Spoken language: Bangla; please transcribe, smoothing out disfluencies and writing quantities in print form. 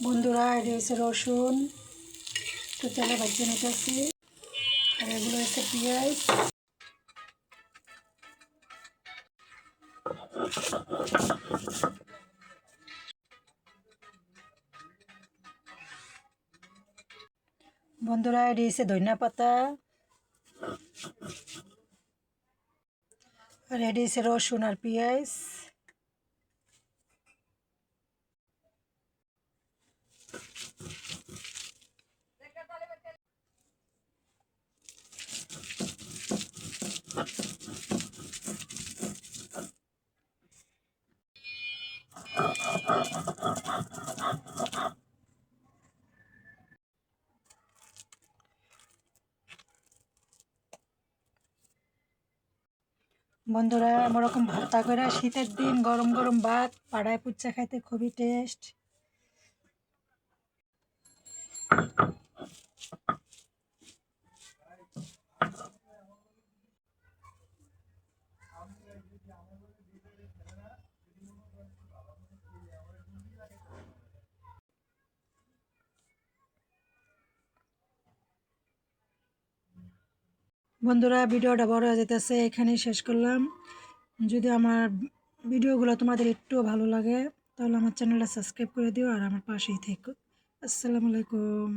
বন্ধুরা, এটা হচ্ছে রসুন, একটু তেলে ভাজে নিতেছি। আর এগুলো হচ্ছে পেঁয়াজ। বন্ধুরা, এটা হচ্ছে ধনিয়া পাতা। আর এটা হচ্ছে রসুন আর পেঁয়াজ। বন্ধুরা, এরকম ভর্তা করে শীতের দিন গরম গরম ভাত পাড়ায় পুচ্চা খাইতে খুবই টেস্ট। বন্ধুরা, ভিডিওটা বড় হয়ে যেতেছে, এখানেই শেষ করলাম। যদি আমার ভিডিওগুলো তোমাদের একটু ভালো লাগে তাহলে আমার চ্যানেলটা সাবস্ক্রাইব করে দিও আর আমার পাশেই থেকো। আসসালামু আলাইকুম।